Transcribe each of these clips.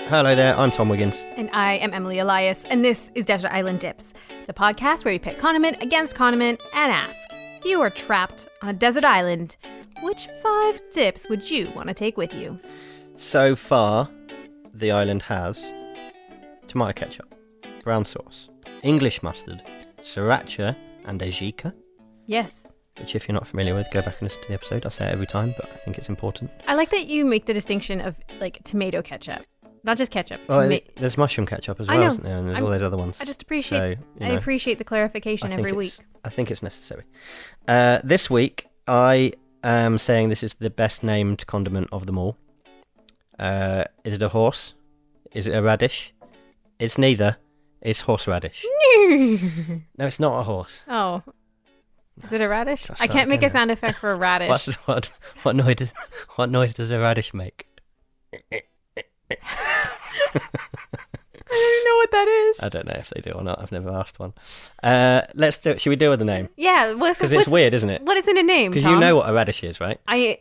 Hello there, I'm Tom Wiggins. And I am Emily Elias, and this is Desert Island Dips, the podcast where we pit condiment against condiment and ask, if you are trapped on a desert island, which 5 dips would you want to take with you? So far, the island has tomato ketchup, brown sauce, English mustard, sriracha and ajika. Yes. Which, if you're not familiar with, go back and listen to the episode. I say it every time, but I think it's important. I like that you make the distinction of, like, tomato ketchup. Not just ketchup. There's mushroom ketchup as well, isn't there? And there's all those other ones. I just appreciate I appreciate the clarification every week. I think it's necessary. This week, I am saying this is the best named condiment of them all. Is it a horse? Is it a radish? It's neither. It's horseradish. No, it's not a horse. Oh. Is it a radish? I can't make a sound effect for a radish. What noise does a radish make? I don't even know what that is. I don't know if they do or not. I've never asked one. Let's do it. Should we deal with the name? Yeah. Because it's weird, isn't it? What is in a name, Because Tom? you know what a radish is, right? I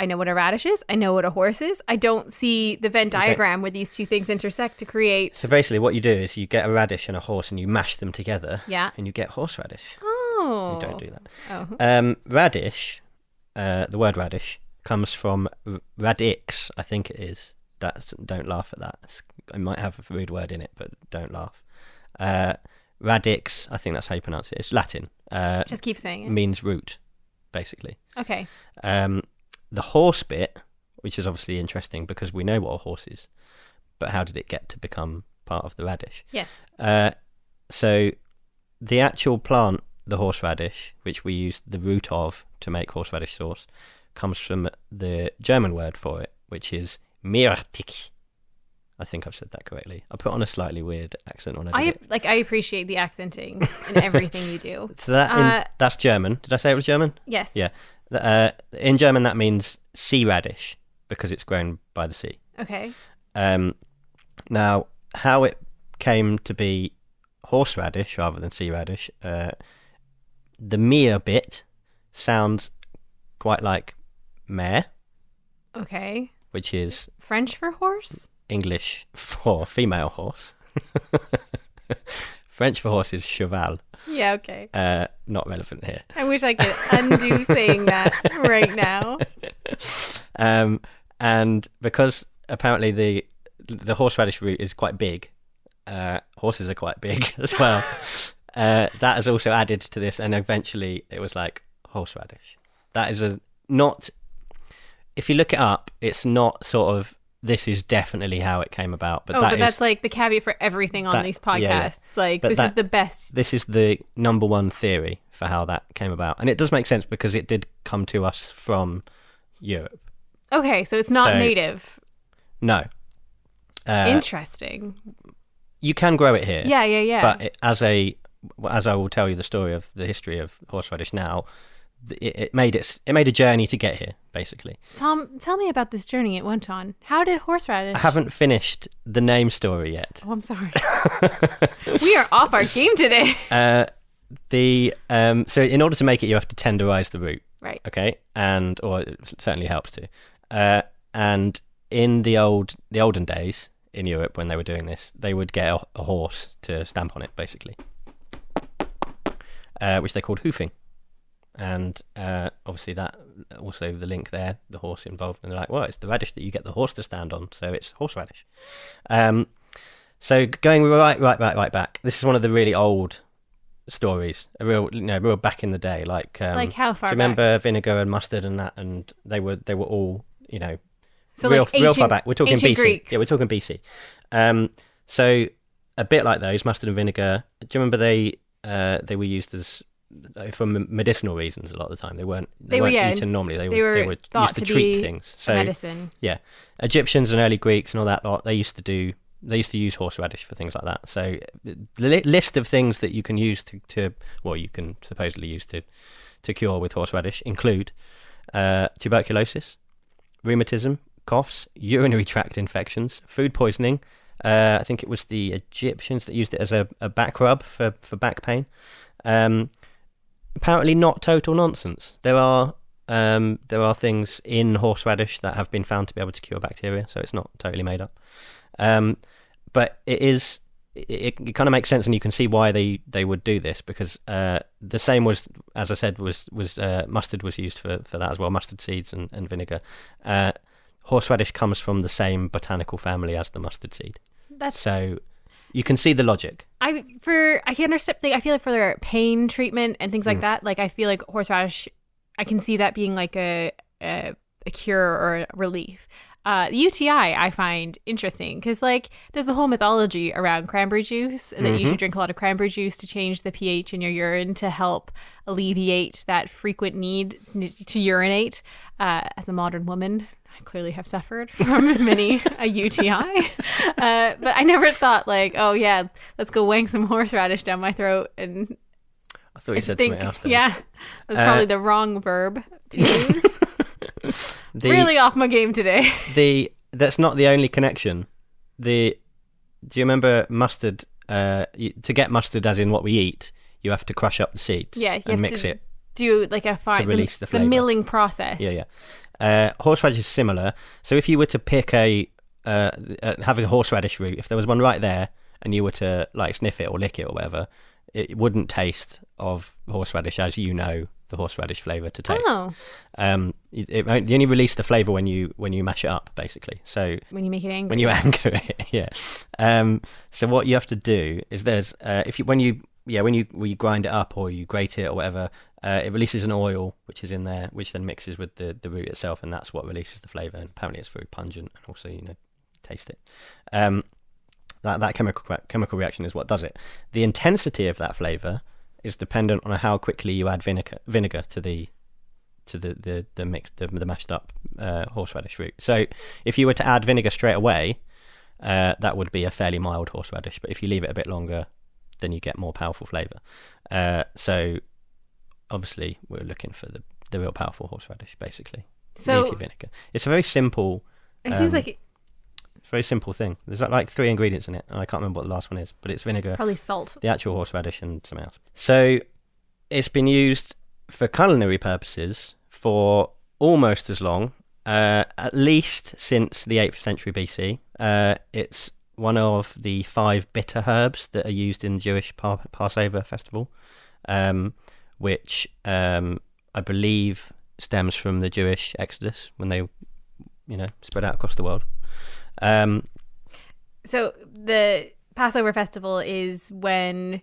know what a radish is. I know what a horse is. I don't see the Venn diagram where these two things intersect to create... So basically what you do is you get a radish and a horse and you mash them together. Yeah. And you get horseradish. Oh. You don't do that. Oh. Radish, the word radish, comes from radix, I think it is. Don't laugh at that. I might have a rude word in it, but don't laugh. Radix, I think that's how you pronounce it. It's Latin. Just keep saying it. Means root, basically. Okay. The horse bit, which is obviously interesting because we know what a horse is, but how did it get to become part of the radish? Yes. So the actual plant, the horseradish, which we use the root of to make horseradish sauce, comes from the German word for it, which is Mirtig. I think I've said that correctly. I put on a slightly weird accent on it. I appreciate the accenting in everything you do. So that's German. Did I say it was German? Yes. Yeah. In German, that means sea radish because it's grown by the sea. Okay. Now, how it came to be horseradish rather than sea radish, the mir bit sounds quite like mare. Okay. Which is... French for horse? English for female horse. French for horse is cheval. Yeah, okay. Not relevant here. I wish I could undo saying that right now. And because apparently the horseradish root is quite big, horses are quite big as well, that is also added to this, and eventually it was like horseradish. That is not... If you look it up, it's not sort of, this is definitely how it came about. But that's like the caveat for everything on these podcasts. Yeah. Like, but this is the best. This is the number one theory for how that came about. And it does make sense because it did come to us from Europe. Okay, so it's not native. No. Interesting. You can grow it here. Yeah. But as I will tell you the story of the history of horseradish now, it made a journey to get here, basically. Tom, tell me about this journey it went on. How did horseradish... I haven't finished the name story yet. Oh, I'm sorry. We are off our game today. So in order to make it, you have to tenderize the root. Right. Okay? Or it certainly helps to. And in the olden days in Europe, when they were doing this, they would get a horse to stamp on it, basically, which they called hoofing. And obviously that also the link there, the horse involved, and they're like, well, it's the radish that you get the horse to stand on, so it's horseradish. So going right back, this is one of the really old stories, a real back in the day, like how far? Do you remember vinegar and mustard and that? And they were all so real like ancient, far back. We're talking BC. Greeks. Yeah, we're talking BC. So a bit like those, mustard and vinegar. Do you remember they were used as for medicinal reasons a lot of the time. They weren't eaten normally. They were used to treat things. So medicine. Yeah, Egyptians and early Greeks and all that lot, they used to use horseradish for things like that. So the list of things that you can use you can supposedly use to cure with horseradish include tuberculosis, rheumatism, coughs, urinary tract infections, food poisoning. I think it was the Egyptians that used it as a back rub for back pain. Apparently not total nonsense. There are there are things in horseradish that have been found to be able to cure bacteria, so it's not totally made up. But it kind of makes sense, and you can see why they would do this, because the same was, as I said, was mustard was used for that as well, mustard seeds and vinegar. Horseradish comes from the same botanical family as the mustard seed. So you can see the logic. I can understand. I feel like for their pain treatment and things like that, like I feel like horseradish, I can see that being like a cure or a relief. UTI I find interesting because like there's the whole mythology around cranberry juice and that you should drink a lot of cranberry juice to change the pH in your urine to help alleviate that frequent need to urinate. As a modern woman, I clearly have suffered from many a UTI, but I never thought like, oh yeah, let's go wang some horseradish down my throat. And I thought you said something else then. Yeah, it was probably the wrong verb to use. Really off my game today. That's not the only connection. Do you remember mustard? To get mustard, as in what we eat, you have to crush up the seeds. Yeah, and mix it. Do like a fine to release the flavor. The milling process. Yeah. Horseradish is similar. So if you were to pick have a horseradish root, if there was one right there, and you were to like sniff it or lick it or whatever, it wouldn't taste of horseradish as you know the horseradish flavor to taste. It only release the flavor when you mash it up, basically. So when you make it angry. When you anger it, yeah. So what you have to do is when you grind it up or you grate it or whatever, it releases an oil which is in there, which then mixes with the root itself, and that's what releases the flavor. And apparently it's very pungent, and also taste it. That chemical reaction is what does it. The intensity of that flavor is dependent on how quickly you add vinegar to the mashed up horseradish root. So if you were to add vinegar straight away, that would be a fairly mild horseradish. But if you leave it a bit longer, then you get more powerful flavor. So obviously we're looking for the real powerful horseradish, basically. So leafy vinegar. It's a very simple. It seems like it's a very simple thing. There's like 3 ingredients in it, and I can't remember what the last one is, but it's vinegar, probably salt, the actual horseradish, and something else. So it's been used for culinary purposes for almost as long, at least since the 8th century BC. It's one of the 5 bitter herbs that are used in the Jewish Passover festival, which I believe stems from the Jewish Exodus when they, spread out across the world. So the Passover festival is when,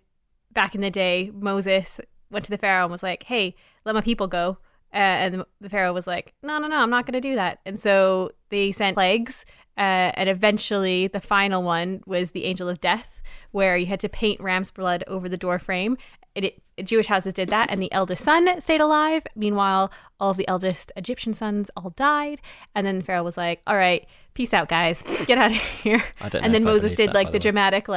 back in the day, Moses went to the Pharaoh and was like, hey, let my people go. And the Pharaoh was like, no, I'm not going to do that. And so they sent plagues. And eventually the final one was the angel of death, where you had to paint ram's blood over the door frame. Jewish houses did that, and the eldest son stayed alive. Meanwhile, all of the eldest Egyptian sons all died. And then Pharaoh was like, all right, peace out, guys. Get out of here. And then Moses did like the dramatic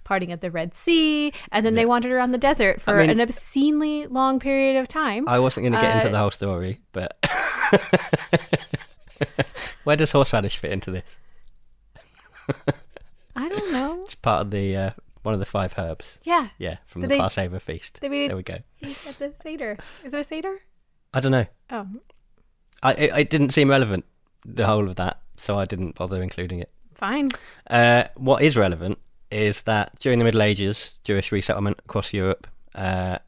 parting of the Red Sea. And then they wandered around the desert for an obscenely long period of time. I wasn't going to get into the whole story, but where does horseradish fit into this? I don't know. It's part of the... one of the 5 herbs. Yeah. Yeah, from the Passover feast. There we go. At the Seder. Is it a Seder? I don't know. Oh. It didn't seem relevant, the whole of that, so I didn't bother including it. Fine. What is relevant is that during the Middle Ages, Jewish resettlement across Europe, the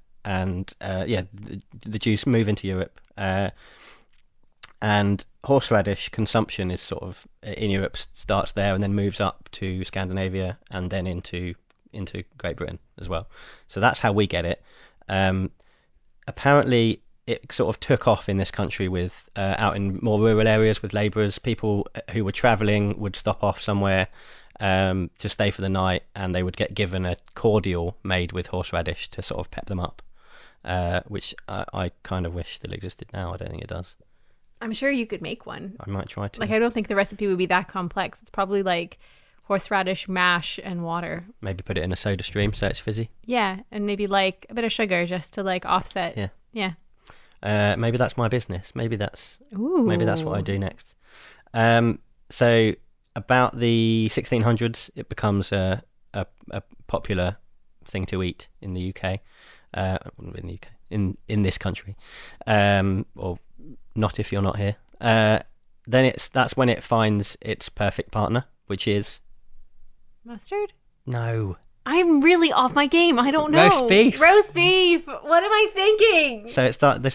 Jews move into Europe, and horseradish consumption is sort of, in Europe, starts there and then moves up to Scandinavia and then into Great Britain as well. So that's how we get it. Apparently it sort of took off in this country with out in more rural areas with labourers. People who were travelling would stop off somewhere to stay for the night, and they would get given a cordial made with horseradish to sort of pep them up, which I kind of wish still existed now. I don't think it does. I'm sure you could make one. I might try to. I don't think the recipe would be that complex. It's probably horseradish mash and water. Maybe put it in a soda stream so it's fizzy. Yeah, and maybe a bit of sugar just to offset. Yeah. Maybe that's my business. Maybe that's what I do next. So about the 1600s, it becomes a popular thing to eat in the UK. In the UK, in this country, or not if you're not here. Then that's when it finds its perfect partner, which is Mustard? no. I'm really off my game. I don't know. Roast beef. Roast beef. What am I thinking? So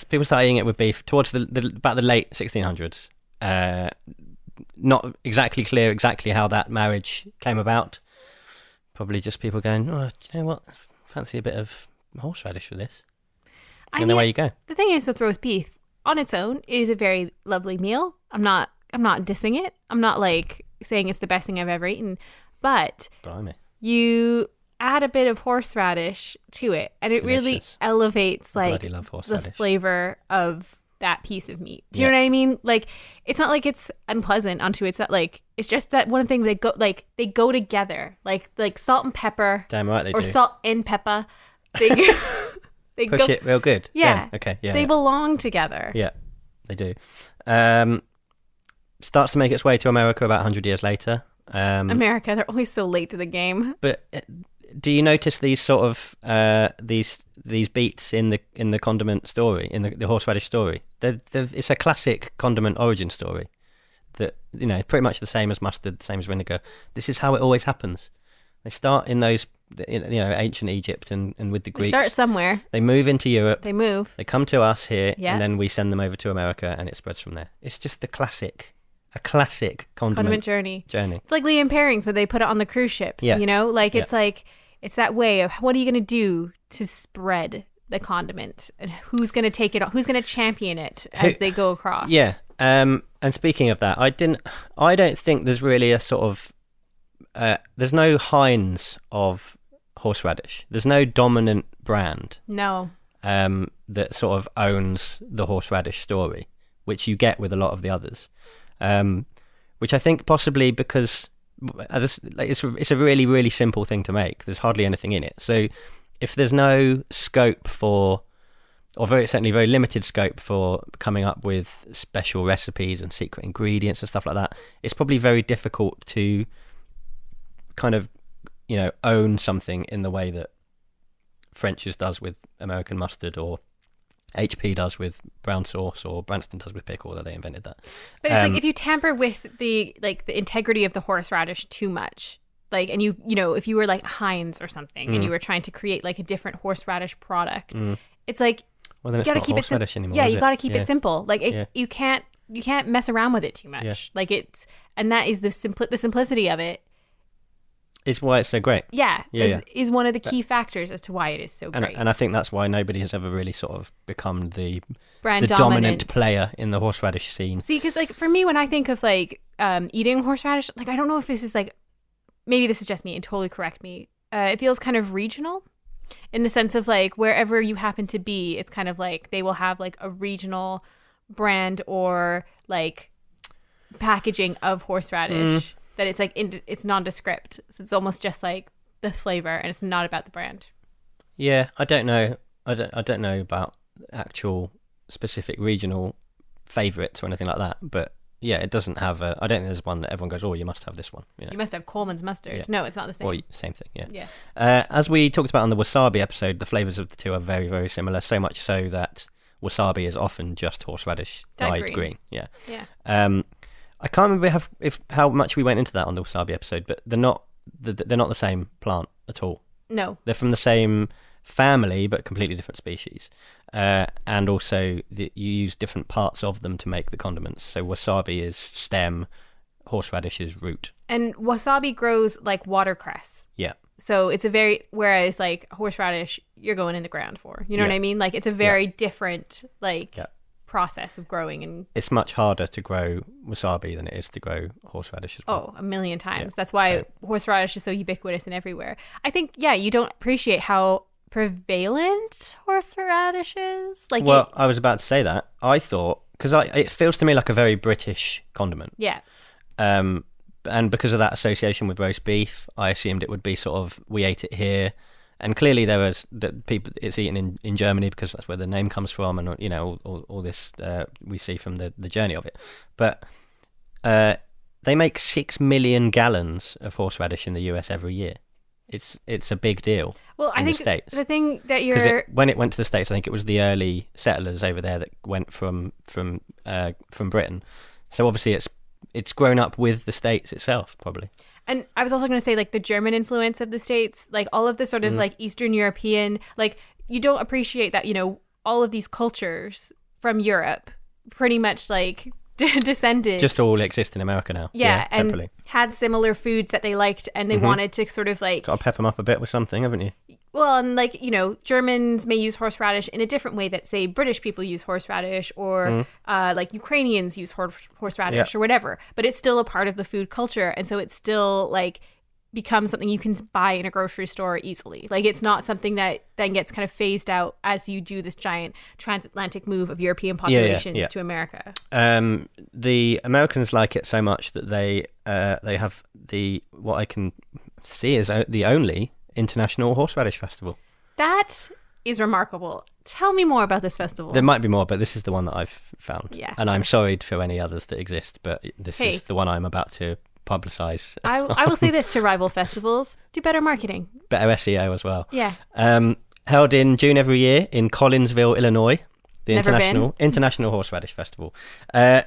people start eating it with beef towards about the late 1600s. Not exactly clear exactly how that marriage came about. Probably just people going, oh, do you know what? Fancy a bit of horseradish with this. And away you go. The thing is with roast beef, on its own, it is a very lovely meal. I'm not dissing it. I'm not like saying it's the best thing I've ever eaten. But Blimey. You add a bit of horseradish to it, and it really elevates like the flavor of that piece of meat. Do you know what I mean? Like, it's not like it's unpleasant unto itself. Like, it's just that one thing they go together, like salt and pepper. Damn right they do. Or salt and pepper. They push it real good. Yeah. Okay. Yeah. They belong together. Yeah, they do. Starts to make its way to America about 100 years later. America, they're always so late to the game. But do you notice these sort of these beats in the condiment story, in the horseradish story? It's a classic condiment origin story. That, you know, pretty much the same as mustard, the same as vinegar. This is how it always happens. They start in those, you know, ancient Egypt and with the Greeks. They start somewhere. They move into Europe. They move. They come to us here, and then we send them over to America, and it spreads from there. It's just a classic condiment journey. It's like Liam Pairings where they put it on the cruise ships. You know, like it's like it's that way of what are you going to do to spread the condiment, and who's going to take it on, who's going to champion it as they go across. Yeah. And speaking of that, I don't think there's really a sort of there's no Heinz of horseradish. There's no dominant brand. No. That sort of owns the horseradish story, which you get with a lot of the others. Which I think possibly because it's a really, really simple thing to make. There's hardly anything in it. So if there's no scope for, or certainly very limited scope for coming up with special recipes and secret ingredients and stuff like that, it's probably very difficult to kind of, you know, own something in the way that French's does with American mustard, or HP does with brown sauce, or Branston does with pickle, although they invented that. But it's like if you tamper with the integrity of the horseradish too much, like, and you know, if you were like Heinz or something and you were trying to create like a different horseradish product, it's like, well, then you got to keep it simple anymore. Yeah, you got to keep it simple. Like you can't mess around with it too much. Yeah. Like and that is the simplicity of it. Is why it's so great. Is one of the key factors as to why it is so great. And I think that's why nobody has ever really sort of become the brand dominant player in the horseradish scene. See, because like for me, when I think of like eating horseradish, like I don't know if this is like, maybe this is just me and totally correct me. It feels kind of regional in the sense of like wherever you happen to be, it's kind of like they will have like a regional brand or like packaging of horseradish. That it's like it's nondescript, so it's almost just like the flavor, and it's not about the brand. Yeah, I don't know. I don't know about actual specific regional favourites or anything like that. But yeah, it doesn't have I don't think there's one that everyone goes, oh, you must have this one. You know? You must have Coleman's mustard. Yeah. No, it's not the same. Or same thing. Yeah. As we talked about on the wasabi episode, the flavours of the two are very, very similar. So much so that wasabi is often just horseradish dyed green. Yeah. I can't remember how much we went into that on the wasabi episode, but they're not the same plant at all. No, they're from the same family but completely different species, and also you use different parts of them to make the condiments. So wasabi is stem, horseradish is root, and wasabi grows like watercress. Yeah. So it's whereas like horseradish, you're going in the ground for. You know what I mean? Like it's a very different process of growing, and it's much harder to grow wasabi than it is to grow horseradish as well. Oh, a million times. That's why horseradish is so ubiquitous and everywhere. I think you don't appreciate how prevalent horseradish is. Like, well, I was about to say that. I thought, because it feels to me like a very British condiment. Yeah. And because of that association with roast beef, I assumed it would be sort of, we ate it here. And clearly there was people. It's eaten in Germany because that's where the name comes from, and you know all this we see from the journey of it. But they make 6 million gallons of horseradish in the US every year. it's a big deal. Well, I in think the States. the thing that When it went to the States, I think it was the early settlers over there that went from Britain. So obviously it's grown up with the States itself, probably. And I was also going to say, like, the German influence of the States, like all of the sort of like Eastern European, like you don't appreciate that, you know, all of these cultures from Europe pretty much like descended. Just all exist in America now. Yeah, and separately. had similar foods that they liked, and they wanted to sort of like... Got to pep them up a bit with something, haven't you? Well, and like, you know, Germans may use horseradish in a different way that, say, British people use horseradish, or like Ukrainians use horseradish or whatever. But it's still a part of the food culture, and so it's still like becomes something you can buy in a grocery store easily. Like, it's not something that then gets kind of phased out as you do this giant transatlantic move of European populations to America. The Americans like it so much that they have what I can see is the only International Horseradish Festival. That is remarkable. Tell me more about this festival. There might be more, but this is the one that I've found. Yeah, and sure. I'm sorry for any others that exist, but this is the one I'm about to publicise. I will say this to rival festivals: do better marketing, better SEO as well. Yeah. Held in June every year in Collinsville, Illinois. The Never International Horseradish Festival. I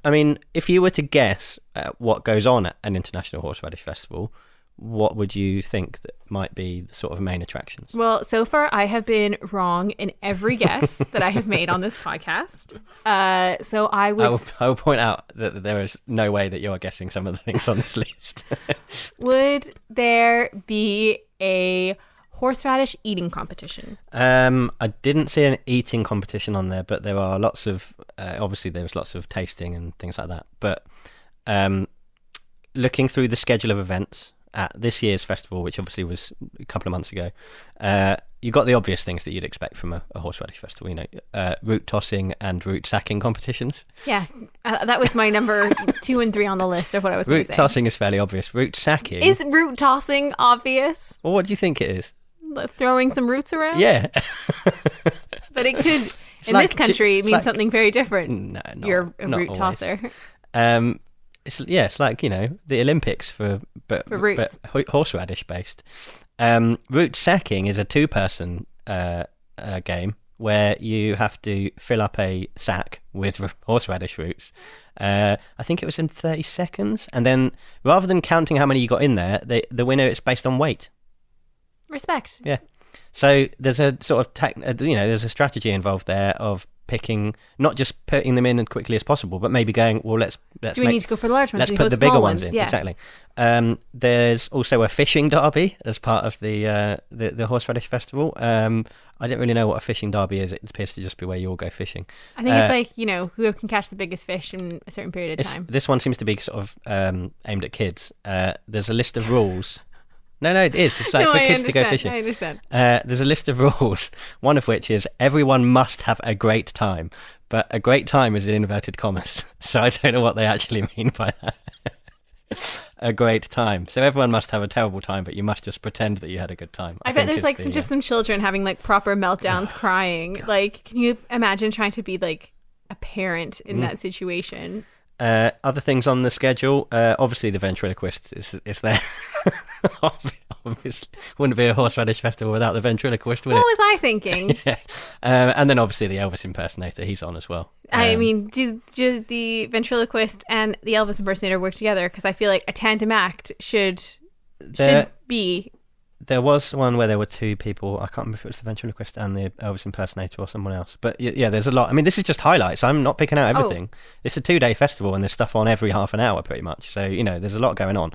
mean, if you were to guess what goes on at an International Horseradish Festival, what would you think that might be the sort of main attractions? Well, so far I have been wrong in every guess that I have made on this podcast. So I will point out that there is no way that you're guessing some of the things on this list. Would there be a horseradish eating competition? I didn't see an eating competition on there, but there are lots of obviously there's lots of tasting and things like that. But looking through the schedule of events at this year's festival, which obviously was a couple of months ago, you got the obvious things that you'd expect from a horseradish festival, you know, root tossing and root sacking competitions. Yeah, that was my number 2 and 3 on the list of what I was going to say. Root tossing is fairly obvious. Root sacking... Is root tossing obvious? Well, what do you think it is? Throwing some roots around? Yeah. But it could, in this country, mean something very different. No, You're a root always. tosser. It's like, you know, the Olympics for roots. But horseradish based. Root sacking is a 2-person game where you have to fill up a sack with horseradish roots. I think it was in 30 seconds, and then rather than counting how many you got in there, the winner is based on weight. Respect. Yeah. So there's a sort of there's a strategy involved there of picking, not just putting them in as quickly as possible, but maybe going, well, let's do we need to go for the large ones? Let's put the bigger ones in. Yeah. Exactly. There's also a fishing derby as part of the horseradish festival. I don't really know what a fishing derby is. It appears to just be where you all go fishing. I think it's like, you know, who can catch the biggest fish in a certain period of time. This one seems to be sort of aimed at kids. There's a list of rules. No, it is. It's like for kids to go fishing. I understand. There's a list of rules, one of which is everyone must have a great time. But a great time is in inverted commas. So I don't know what they actually mean by that. A great time. So everyone must have a terrible time, but you must just pretend that you had a good time. I bet there's like some children having like proper meltdowns crying. God. Like, can you imagine trying to be like a parent in that situation? Other things on the schedule, obviously the ventriloquist is there. Obviously, wouldn't be a horseradish festival without the ventriloquist, would it? What was I thinking? Yeah. And then obviously the Elvis impersonator, he's on as well. I mean, do the ventriloquist and the Elvis impersonator work together? Because I feel like a tandem act should be. There was one where there were 2 people. I can't remember if it was the ventriloquist and the Elvis impersonator or someone else. But yeah, there's a lot. I mean, this is just highlights. I'm not picking out everything. It's a 2-day festival and there's stuff on every half an hour pretty much. So, you know, there's a lot going on,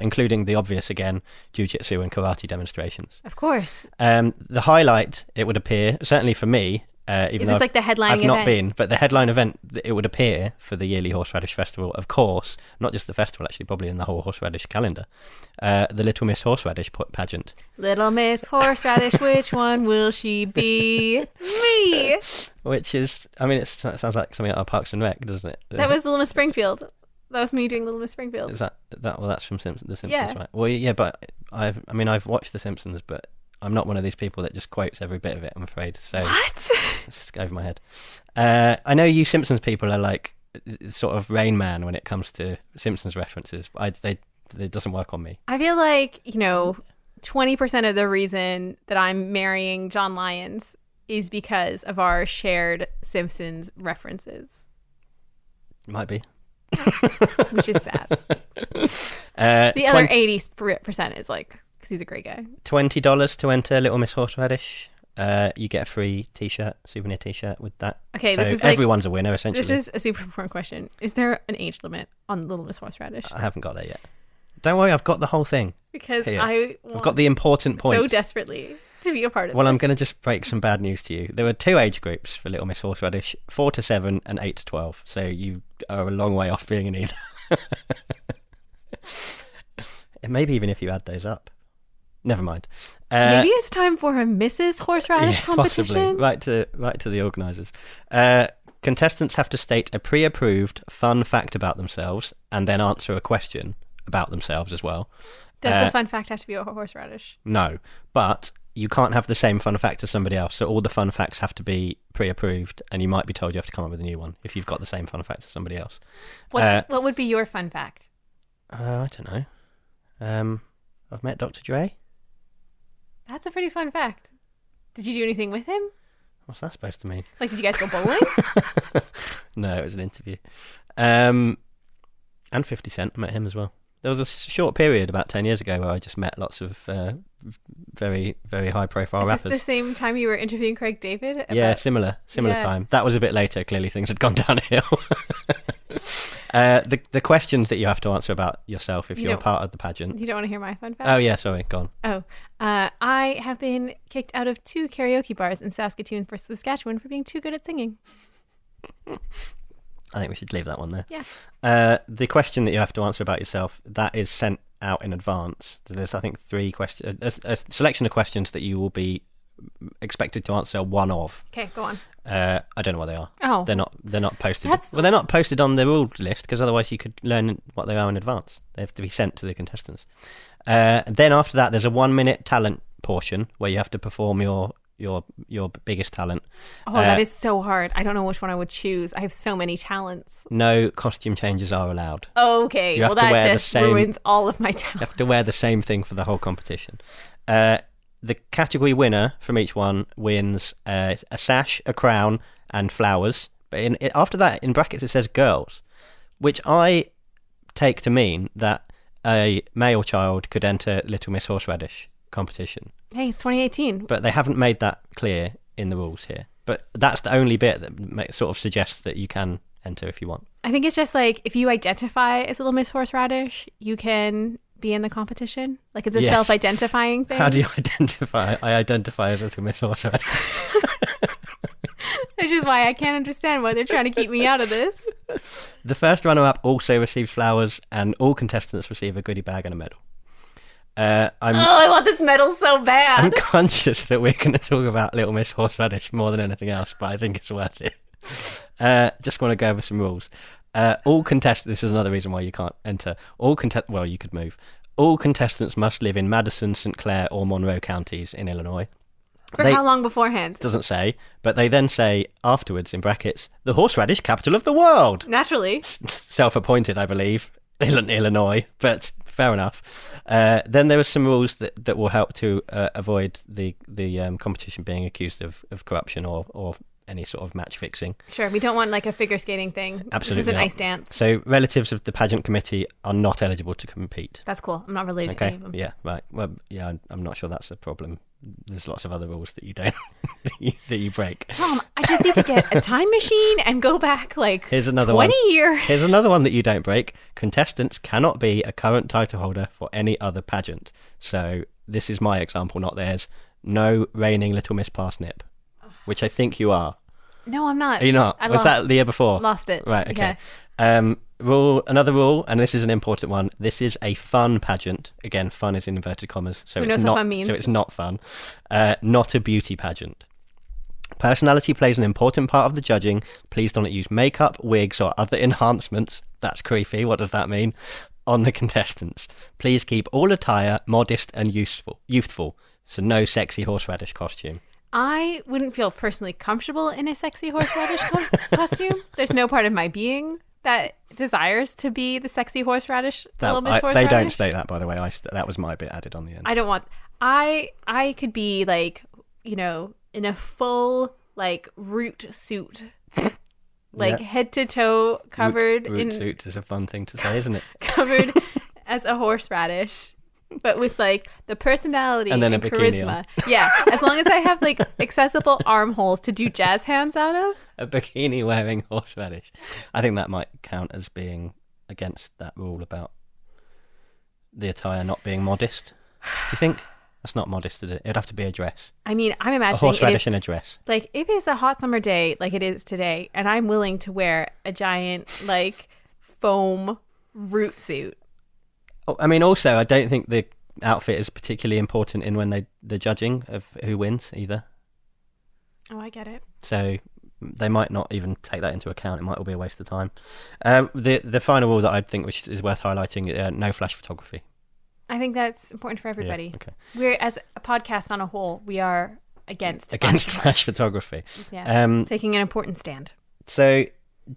including the obvious, again, jiu-jitsu and karate demonstrations. Of course. The highlight, it would appear, certainly for me, even is this like the headlining event? I've not been, but the headline event, it would appear for the yearly Horseradish Festival, of course, not just the festival, actually, probably in the whole horseradish calendar, the Little Miss Horseradish pageant. Little Miss Horseradish, which one will she be? Me! Which is, I mean, it sounds like something out of Parks and Rec, doesn't it? That was Little Miss Springfield. That was me doing Little Miss Springfield. Is that well, that's from The Simpsons, yeah. Right? Well, yeah, but I've watched The Simpsons, but I'm not one of these people that just quotes every bit of it, I'm afraid. So what? It's over my head. I know you Simpsons people are like sort of Rain Man when it comes to Simpsons references. It doesn't work on me. I feel like, 20% of the reason that I'm marrying John Lyons is because of our shared Simpsons references. Might be. Which is sad. The other 80% is like, because he's a great guy. $20 to enter Little Miss Horseradish. You get a free souvenir t-shirt with that. Okay, so this is everyone's a winner, essentially. This is a super important question. Is there an age limit on Little Miss Horseradish? I haven't got there yet. Don't worry, I've got the whole thing. Because Here. I've got the important points. so desperately to be a part of Well, this. I'm going to just break some bad news to you. There were 2 age groups for Little Miss Horseradish, 4 to 7 and 8 to 12. So you are a long way off being in either. And maybe even if you add those up. Never mind. Maybe it's time for a Mrs. Horseradish competition. Possibly. Right to the organisers. Contestants have to state a pre-approved fun fact about themselves and then answer a question about themselves as well. Does the fun fact have to be a horseradish? No, but you can't have the same fun fact as somebody else. So all the fun facts have to be pre-approved, and you might be told you have to come up with a new one if you've got the same fun fact as somebody else. What would be your fun fact? I don't know. I've met Dr. Dre. That's a pretty fun fact. Did you do anything with him? What's that supposed to mean? Like, did you guys go bowling? No, it was an interview. And 50 Cent, I met him as well. There was a short period about 10 years ago where I just met lots of very, very high-profile rappers. Is this the same time you were interviewing Craig David? Yeah, similar time. That was a bit later. Clearly, things had gone downhill. The questions that you have to answer about yourself if you're part of the pageant. You don't want to hear my fun fact? Oh, yeah, sorry, go on. Oh, I have been kicked out of 2 karaoke bars in Saskatoon for Saskatchewan for being too good at singing. I think we should leave that one there. Yeah. The question that you have to answer about yourself, that is sent out in advance. So there's, I think, 3 questions, a selection of questions that you will be expected to answer one of. Okay, go on. I don't know what they are. Oh. They're not posted. Well, they're not posted on the rule list because otherwise you could learn what they are in advance. They have to be sent to the contestants. Then after that, there's a 1-minute talent portion where you have to perform your biggest talent. Oh, that is so hard. I don't know which one I would choose. I have so many talents. No costume changes are allowed. Okay, well that just ruins all of my talents. You have to wear the same thing for the whole competition. The category winner from each one wins a sash, a crown, and flowers. But after that, in brackets, it says girls, which I take to mean that a male child could enter Little Miss Horseradish competition. Hey, it's 2018. But they haven't made that clear in the rules here. But that's the only bit that sort of suggests that you can enter if you want. I think it's just like if you identify as Little Miss Horseradish, you can be in the competition. Like it's a self-identifying thing. How do you identify? I identify as Little Miss Horseradish. Which is why I can't understand why they're trying to keep me out of this. The first runner-up also receives flowers, and all contestants receive a goodie bag and a medal. I want this medal so bad. I'm conscious that we're going to talk about Little Miss Horseradish more than anything else, but I think it's worth it. Just want to go over some rules. All contestants. This is another reason why you can't enter. Well, you could move. All contestants must live in Madison, St. Clair, or Monroe counties in Illinois. For how long beforehand? Doesn't say, but they then say afterwards in brackets, the horseradish capital of the world. Naturally. Self-appointed, I believe, Illinois, but fair enough. Then there are some rules that will help to avoid the competition being accused of corruption or any sort of match fixing. Sure, we don't want like a figure skating thing. Absolutely. This is an ice dance. So relatives of the pageant committee are not eligible to compete. That's cool. I'm not related to any of them. Yeah, right. Well, yeah, I'm not sure that's a problem. There's lots of other rules that you don't that you break. Tom, I just need to get a time machine and go back Here's another 20 years. Here's another one that you don't break. Contestants cannot be a current title holder for any other pageant. So this is my example, not theirs. No reigning Little Miss Parsnip, which I think you are. No, I'm not. Are you not? Was that the year before? Lost it. Right, okay. Yeah. Another rule, and this is an important one. This is a fun pageant. Again, fun is in inverted commas, so it's not. Fun means? So it's not fun. Not a beauty pageant. Personality plays an important part of the judging. Please don't use makeup, wigs, or other enhancements. That's creepy. What does that mean? On the contestants. Please keep all attire modest and youthful. So no sexy horseradish costume. I wouldn't feel personally comfortable in a sexy horseradish costume. There's no part of my being that desires to be the sexy horseradish, Little Miss Horseradish? They don't state that, by the way. That was my bit added on the end. I don't want... I could be like, you know, in a full like root suit, like head to toe covered root suit is a fun thing to say, isn't it? Covered as a horseradish, but with like the personality and then a bikini charisma. on. Yeah, as long as I have like accessible armholes to do jazz hands out of. A bikini wearing horseradish. I think that might count as being against that rule about the attire not being modest. Do you think? That's not modest, is it? It'd have to be a dress. I mean, I'm imagining a horseradish in a dress. Like, if it's a hot summer day like it is today, and I'm willing to wear a giant, like, foam root suit. Oh, I mean, also, I don't think the outfit is particularly important in when the judging of who wins, either. Oh, I get it. So they might not even take that into account. It might all be a waste of time. The final rule that I think which is worth highlighting, no flash photography. I think that's important for everybody. Yeah, okay. We're, as a podcast on a whole, we are against flash photography. Yeah, taking an important stand. So,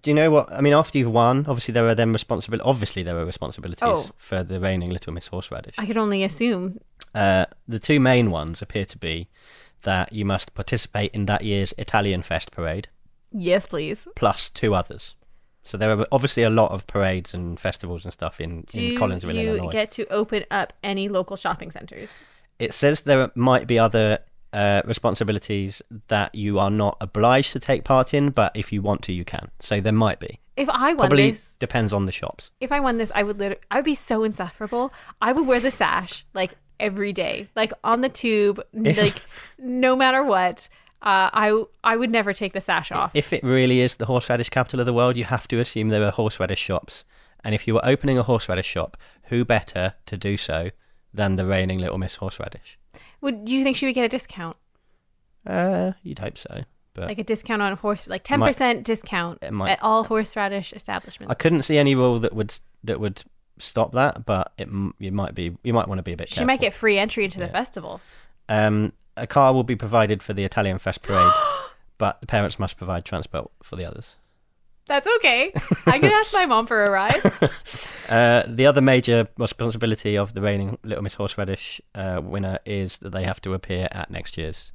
do you know what? I mean, after you've won, obviously there are responsibilities for the reigning Little Miss Horseradish. I could only assume. The two main ones appear to be that you must participate in that year's Italian Fest parade. Yes, please. Plus 2 others. So there are obviously a lot of parades and festivals and stuff in Collinsville, Illinois. Do you get to open up any local shopping centres? It says there might be other responsibilities that you are not obliged to take part in, but if you want to, you can. So there might be. If I won Probably this... depends on the shops. If I won this, I would be so insufferable. I would wear the sash, like, every day. Like, on the tube, like, no matter what. I would never take the sash off. If it really is the horseradish capital of the world, you have to assume there are horseradish shops. And if you were opening a horseradish shop, who better to do so than the reigning Little Miss Horseradish? Do you think she would get a discount? You'd hope so. But like a discount on like 10% discount at all horseradish establishments. I couldn't see any rule that would stop that, but you might want to be a bit careful. She might get free entry into the festival. A car will be provided for the Italian Fest parade, but the parents must provide transport for the others. That's okay. I can ask my mom for a ride. The other major responsibility of the reigning Little Miss Horseradish winner is that they have to appear at next year's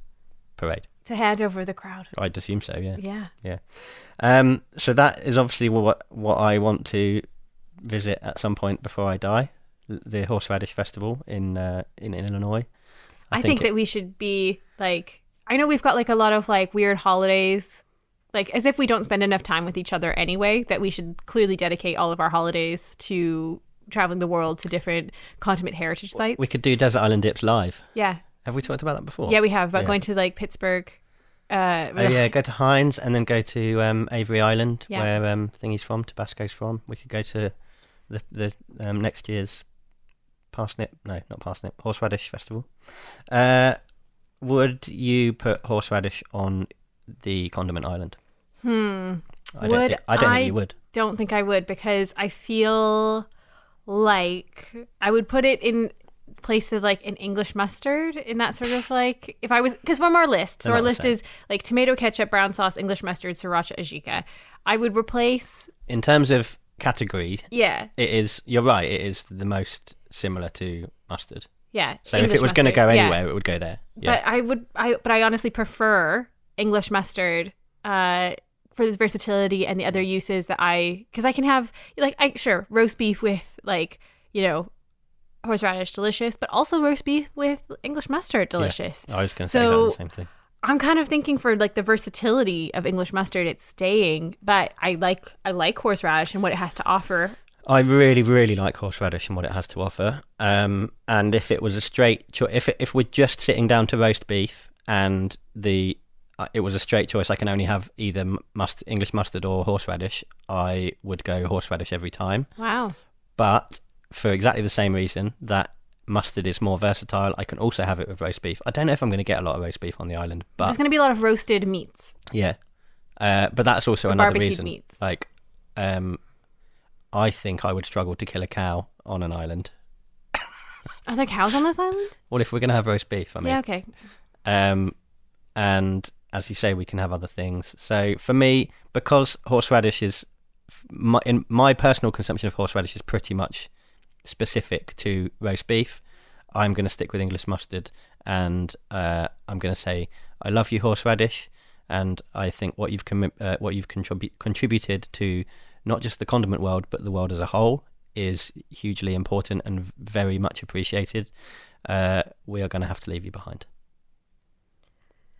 parade. To hand over the crowd. I'd assume so, yeah. Yeah. So that is obviously what I want to visit at some point before I die, the Horseradish Festival in Illinois. I think that we should be like, I know we've got like a lot of like weird holidays, like as if we don't spend enough time with each other anyway, that we should clearly dedicate all of our holidays to traveling the world to different condiment heritage sites. We could do Desert Island Dips live. Yeah. Have we talked about that before? Yeah, we have, about going to like Pittsburgh. Go to Hines and then go to Avery Island, where Thingy's from, Tabasco's from. We could go to the next year's Horseradish Festival. Would you put horseradish on the condiment island? I don't think you would. Don't think I would, because I feel like I would put it in place of like an English mustard, in that sort of like, if I was, because from our list, so our list is like tomato ketchup, brown sauce, English mustard, sriracha, ajika. I would replace, in terms of category, it is, you're right, it is the most similar to mustard. Yeah. So English if it was going to go anywhere, it would go there. Yeah. But I honestly prefer English mustard for the versatility and the other uses that because I can have, like, roast beef with, like, you know, horseradish, delicious, but also roast beef with English mustard, delicious. Yeah. I was going to say exactly the same thing. I'm kind of thinking for like the versatility of English mustard, it's staying, but I like horseradish and what it has to offer. I really, really like horseradish and what it has to offer. And if it was a straight choice, if we're just sitting down to roast beef and it was a straight choice, I can only have either English mustard or horseradish, I would go horseradish every time. Wow. But for exactly the same reason that mustard is more versatile, I can also have it with roast beef. I don't know if I'm going to get a lot of roast beef on the island, but there's going to be a lot of roasted meats. Yeah. But that's also another reason. Meats. Like, I think I would struggle to kill a cow on an island. Are there cows on this island? Well, if we're going to have roast beef, I mean. Yeah, okay. And as you say, we can have other things. So for me, because horseradish is in my personal consumption of horseradish is pretty much specific to roast beef. I'm going to stick with English mustard, and I'm going to say I love you, horseradish, and I think what you've contributed to not just the condiment world but the world as a whole is hugely important and very much appreciated. We are going to have to leave you behind.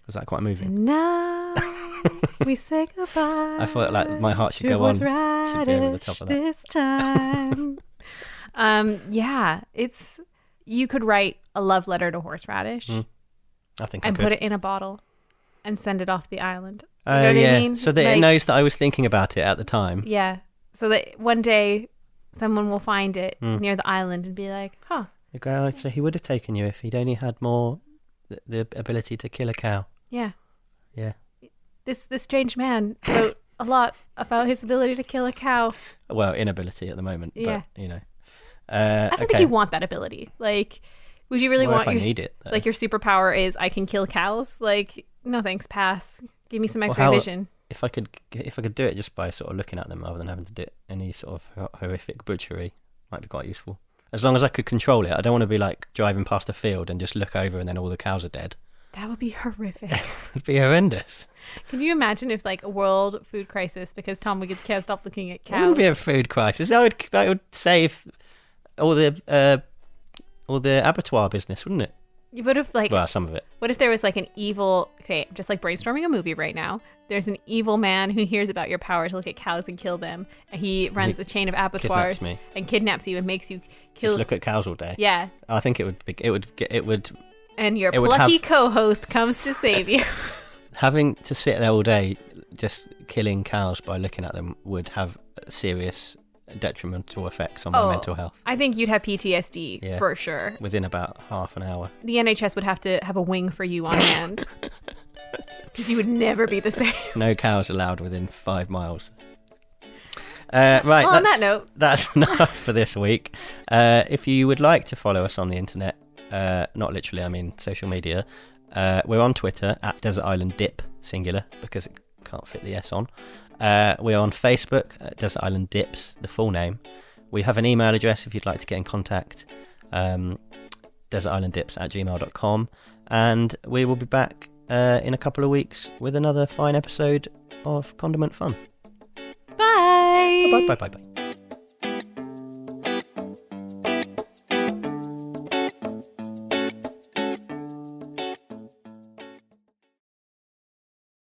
Was that quite moving? And now we say goodbye. I thought like my heart should go on. Should be over the top of that. This time. Yeah, you could write a love letter to horseradish. I think and I could. put it in a bottle and send it off the island. You Oh know what yeah, I mean? so that it knows that I was thinking about it at the time. Yeah, so that one day someone will find it near the island and be like, huh. You go, oh, so he would have taken you if he'd only had more the ability to kill a cow. Yeah. Yeah. This strange man wrote a lot about his ability to kill a cow. Well, inability at the moment. Yeah. But, you know. I don't think you want that ability. Like, would you really Well, want if I need it, though. like your superpower is I can kill cows? Like, no thanks, pass. Give me some X-ray vision. If I could do it just by sort of looking at them rather than having to do any sort of horrific butchery, might be quite useful. As long as I could control it. I don't want to be like driving past a field and just look over and then all the cows are dead. That would be horrific. It'd be horrendous. Could you imagine if like a world food crisis because Tom can't stop looking at It cows? wouldn't be a food crisis. That would save all the abattoir business, wouldn't it? But if like, Well, some of it. what if there was like an evil? Okay, just like brainstorming a movie right now. There's an evil man who hears about your power to look at cows and kill them. And he runs a chain of abattoirs me. and kidnaps you and makes you kill. Just look at cows all day. Yeah, I think it would. and your It would plucky have- co-host comes to save you. Having to sit there all day just killing cows by looking at them would have serious detrimental effects on my mental health I think you'd have PTSD Yeah. for sure. within about half an hour. The NHS would have to have a wing for you on hand because you would never be the same. No cows allowed within 5 miles. Right. Well, on that note, that's enough for this week. If you would like to follow us on the internet, not literally, I mean social media, we're on Twitter at Desert Island Dip, singular, because it can't fit the S on. We're on Facebook at Desert Island Dips, the full name. We have an email address if you'd like to get in contact, desertislanddips@gmail.com, and we will be back in a couple of weeks with another fine episode of Condiment Fun. bye. Bye bye bye bye.